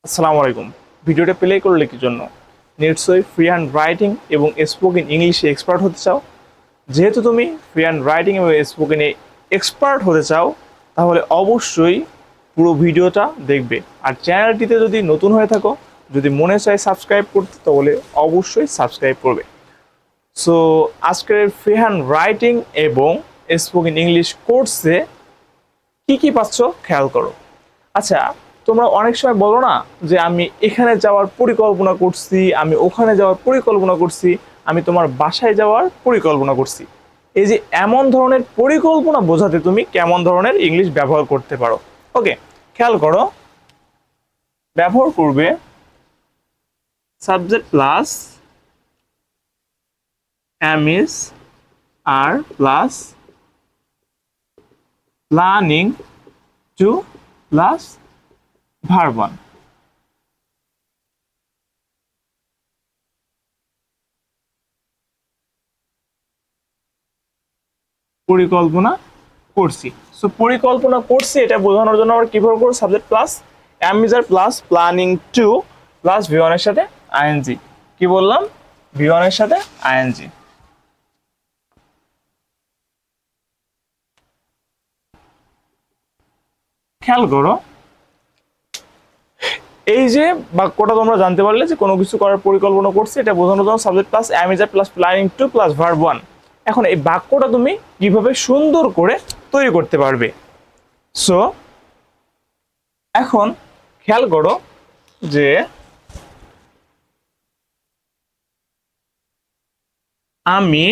আসসালামু আলাইকুম। ভিডিওটা প্লে করলে কি জন্য? নিশ্চয়ই ফ্রি হ্যান্ড রাইটিং এবং স্পোকেন ইংলিশে এক্সপার্ট হতে চাও। যেহেতু তুমি ফ্রি হ্যান্ড রাইটিং এবং স্পোকেনে এক্সপার্ট হতে চাও, তাহলে অবশ্যই পুরো ভিডিওটা দেখবে। আর চ্যানেলটিতে যদি নতুন হয়ে থাকো, যদি মনে চায় সাবস্ক্রাইব করতে, তাহলে অবশ্যই সাবস্ক্রাইব করবে। সো আজকের ফ্রি হ্যান্ড রাইটিং এবং স্পোকেন ইংলিশ কোর্সে কি কি পাচ্ছ খেয়াল করো। আচ্ছা, তোমরা অনেক সময় বলো না যে আমি এখানে যাওয়ার পরিকল্পনা করছি, আমি ওখানে যাওয়ার পরিকল্পনা করছি, আমি তোমার বাসায় যাওয়ার পরিকল্পনা করছি। এই যে এমন ধরনের পরিকল্পনা বোঝাতে তুমি কেমন ধরনের ইংলিশ ব্যবহার করতে পারো। ওকে, খেয়াল করো। ব্যবহার করবে subject plus am is are plus planning to plus verb one. পরিকল্পনা করছি। সো পরিকল্পনা করছি এটা বোঝানোর জন্য আমরা কিভাবে করব? Subject plus M ইজার plus planning to plus V one এর সাথে আইএনজি। কি বললাম? ভি ওয়ান এর সাথে আইএনজি। খেয়াল করো, এই যে বাক্যটা তোমরা জানতে পারলে যে কোনো কিছু করার পরিকল্পনা করছে, এটা বোঝানোর জন্য subject plus M ইজার plus planning to plus verb one. এখন এই বাক্যটা তুমি কিভাবে সুন্দর করে তৈরি করতে পারবে? সো এখন খেয়াল করো যে আমি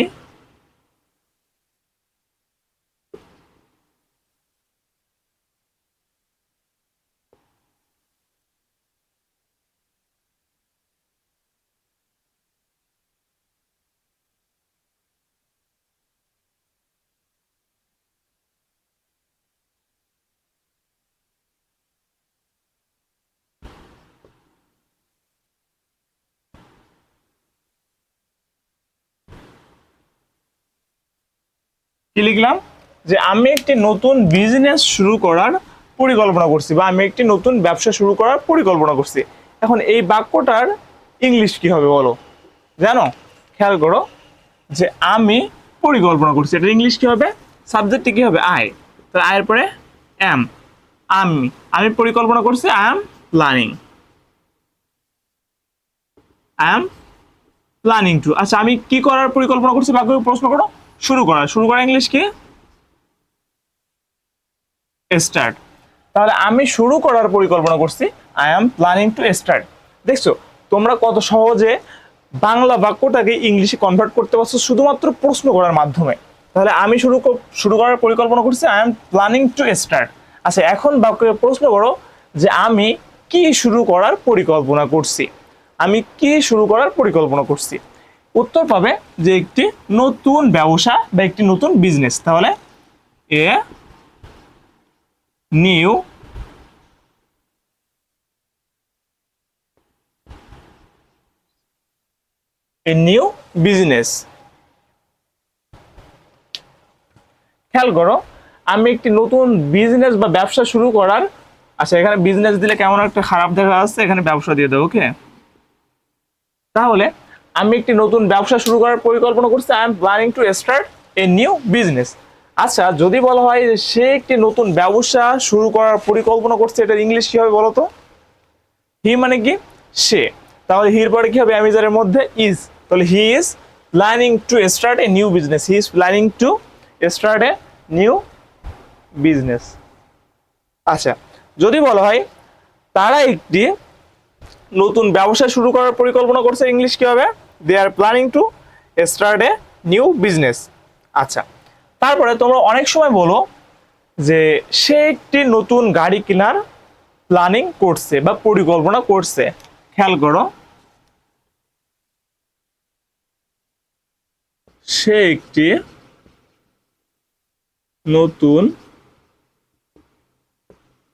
কি লিখলাম? যে আমি একটি নতুন বিজনেস শুরু করার পরিকল্পনা করছি, বা আমি একটি নতুন ব্যবসা শুরু করার পরিকল্পনা করছি। এখন এই বাক্যটার ইংলিশ কি হবে বলো? জানো? খেয়াল করো যে আমি পরিকল্পনা করছি, এটা ইংলিশ কি হবে? সাবজেক্টটি কি হবে? আই। তাহলে আয়ের পরে এম। আমি আমি পরিকল্পনা করছি, I am planning. I am planning to. আচ্ছা, আমি কি করার পরিকল্পনা করছি? বাক্য প্রশ্ন করো। শুরু করা। শুরু করা ইংলিশ কি? স্টার্ট। তাহলে আমি শুরু করার পরিকল্পনা করছি, I am planning to start. দেখছো তোমরা কত সহজে বাংলা বাক্যটাকে ইংলিশে কনভার্ট করতে পারছো শুধুমাত্র প্রশ্ন করার মাধ্যমে। তাহলে আমি শুরু করার পরিকল্পনা করছি, I am planning to start. আচ্ছা, এখন বাক্যে প্রশ্ন করো যে আমি কি শুরু করার পরিকল্পনা করছি। আমি কি শুরু করার পরিকল্পনা করছি? উত্তর পাবে যে একটি নতুন ব্যবসা বা একটি নতুন বিজনেস। তাহলে এ নিউ নিউ বিজনেস। খেয়াল করো, আমি একটি নতুন বিজনেস বা ব্যবসা শুরু করার। আচ্ছা, এখানে বিজনেস দিলে কেমন একটা খারাপ দেখা যাচ্ছে, এখানে ব্যবসা দিয়ে দেবো। ওকে, তাহলে আমি একটি নতুন ব্যবসা শুরু করার পরিকল্পনা করছি, I am planning to start a new business. আচ্ছা, যদি বলা হয় যে সে একটি নতুন ব্যবসা শুরু করার পরিকল্পনা করছে, এটার ইংলিশ কি হবে বলো তো? হি মানে কি? সে। তাহলে হির পরে কি হবে? অ্যামিজারের মধ্যে ইজ। তাহলে হি is planning to start a new business. He is planning to start a new business. আচ্ছা, যদি বলা হয় তারা একটি নতুন ব্যবসা শুরু করার পরিকল্পনা করছে, ইংলিশ কি হবে? They are planning to start a new business. আচ্ছা, তারপরে তোমরা অনেক সময় বলো যে সে একটি নতুন গাড়ি কেনার প্ল্যানিং করছে বা পরিকল্পনা করছে। খেয়াল করো, সে একটি নতুন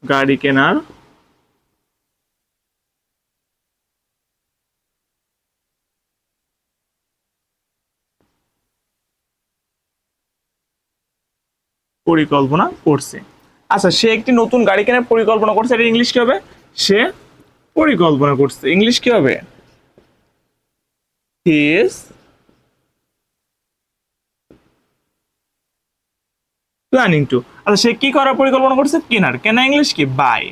গাড়ি কেনার পরিকল্পনা করছে। আচ্ছা, সে একটি নতুন গাড়ি কেনার পরিকল্পনা করছে, এটা ইংলিশ কি হবে? সে পরিকল্পনা করছে। ইংলিশ কি হবে? হি ইজ প্ল্যানিং টু। আচ্ছা সে কি করার পরিকল্পনা করছে? কেনার। কেনা ইংলিশ কি? বাই।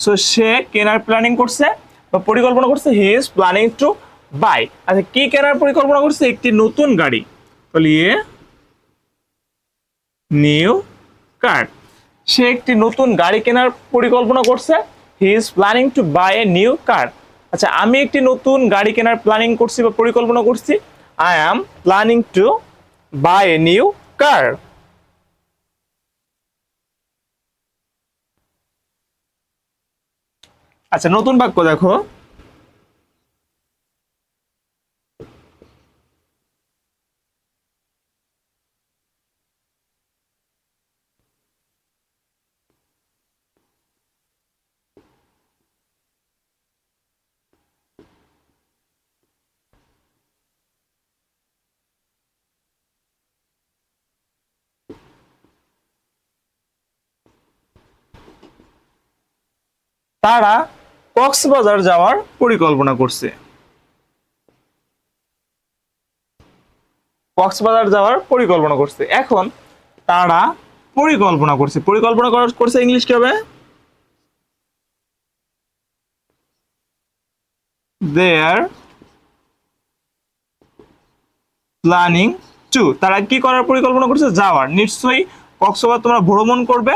সো সে কেনার প্ল্যানিং করছে বা পরিকল্পনা করছে, he is planning to buy. আচ্ছা কি কেনার পরিকল্পনা করছে? একটি নতুন গাড়ি। তাহলে নিউ কার। সে একটি নতুন গাড়ি কেনার পরিকল্পনা করছে, he is planning to buy a new car. আচ্ছা আমি একটি নতুন গাড়ি কেনার প্ল্যানিং করছি বা পরিকল্পনা করছি, I am planning to buy a new car. আচ্ছা নতুন বাক্য দেখো। তারা কক্সবাজার যাওয়ার পরিকল্পনা করছে। কক্সবাজার যাওয়ার পরিকল্পনা করছে। এখন তারা পরিকল্পনা করছে, পরিকল্পনা করছে ইংলিশ কি হবে? They are planning two. তারা কি করার পরিকল্পনা করছে? যাওয়ার। নিশ্চয়ই কক্সবাজার তোমরা ভ্রমণ করবে,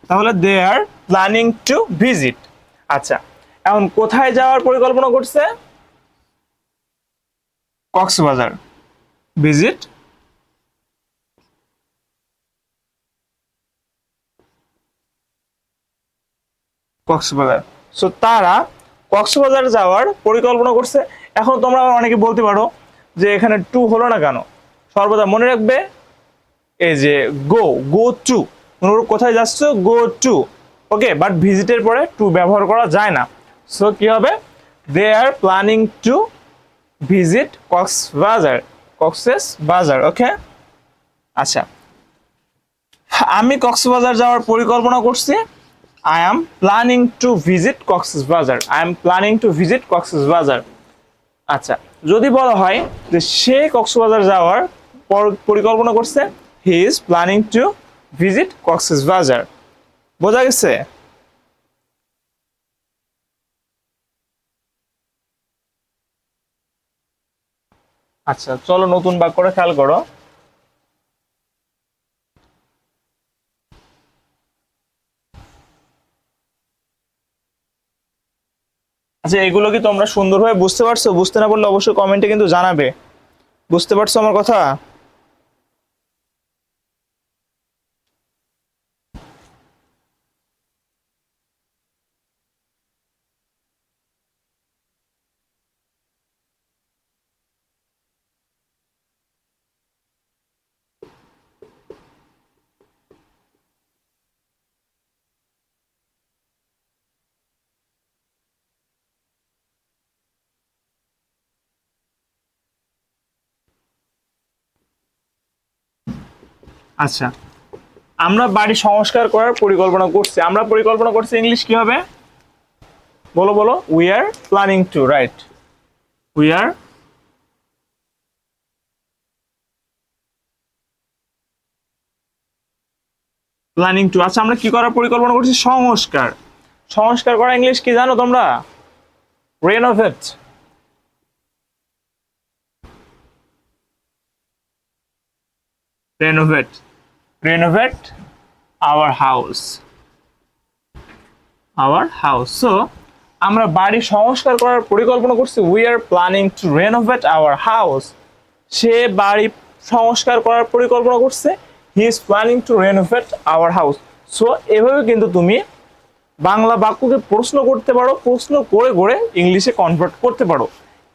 তাহলে দে আর প্ল্যানিং টু ভিজিট। আচ্ছা এখন কোথায় যাওয়ার পরিকল্পনা করছে? কক্সবাজার। ভিজিট কক্সবাজার। সো তারা কক্সবাজার যাওয়ার পরিকল্পনা করছে। এখন তোমরা অনেকে বলতে পারো যে এখানে টু হলো না কেন? সর্বদা মনে রাখবে এই যে গো, গো টু, কোথায় যাচ্ছ? Go to. ওকে, বাট ভিজিটের পরে টু ব্যবহার করা যায় না। সো কি হবে? They are planning to visit Cox's Bazar. Cox's Bazar. Okay আচ্ছা আমি কক্সবাজার যাওয়ার পরিকল্পনা করছি, I am planning to visit Cox's Bazar. I am planning to visit Cox's Bazar. আচ্ছা যদি বলা হয় যে সে কক্সবাজার যাওয়ার পরিকল্পনা করছে, he is planning to visit Cox's Bazar. বোঝা গেছে? আচ্ছা চলো নতুন বাক্যটা খেয়াল করো। আচ্ছা এগুলো কি তোমরা সুন্দরভাবে বুঝতে পারছো? বুঝতে না পারলে অবশ্যই কমেন্টে কিন্তু জানাবে। বুঝতে পারছো আমার কথা? আচ্ছা আমরা বাড়ি সংস্কার করার পরিকল্পনা করছি। আমরা পরিকল্পনা করছি ইংলিশ কি হবে? বলো বলো। We are planning two, right. We are planning two. আচ্ছা আমরা কি করার পরিকল্পনা করছি? সংস্কার। সংস্কার করা ইংলিশ কি জানো তোমরা? Renovate. Renovate. Renovate our house. Our house. So আমরা বাড়ি সংস্কার করার পরিকল্পনা করছি, we are planning to renovate our house. সে বাড়ি সংস্কার করার পরিকল্পনা করছে, he is planning to renovate our house. So এভাবে কিন্তু তুমি বাংলা বাক্যকে প্রশ্ন করতে পারো, প্রশ্ন করে করে ইংলিশে কনভার্ট করতে পারো।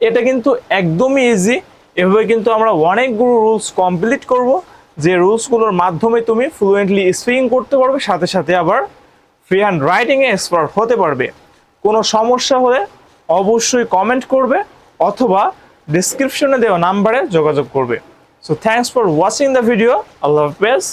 এটা কিন্তু একদমই ইজি। এভাবে কিন্তু আমরা অনেকগুলো রুলস কমপ্লিট করব, যে রুলসগুলোর মাধ্যমে তুমি ফ্লুয়েন্টলি স্পিকিং করতে পারবে, সাথে সাথে আবার ফ্রি হ্যান্ড রাইটিংয়ে এক্সপার্ট হতে পারবে। কোনো সমস্যা হলে অবশ্যই কমেন্ট করবে অথবা ডিসক্রিপশনে দেওয়া নাম্বারে যোগাযোগ করবে। So thanks for watching the video. আল্লাহ হাফেজ।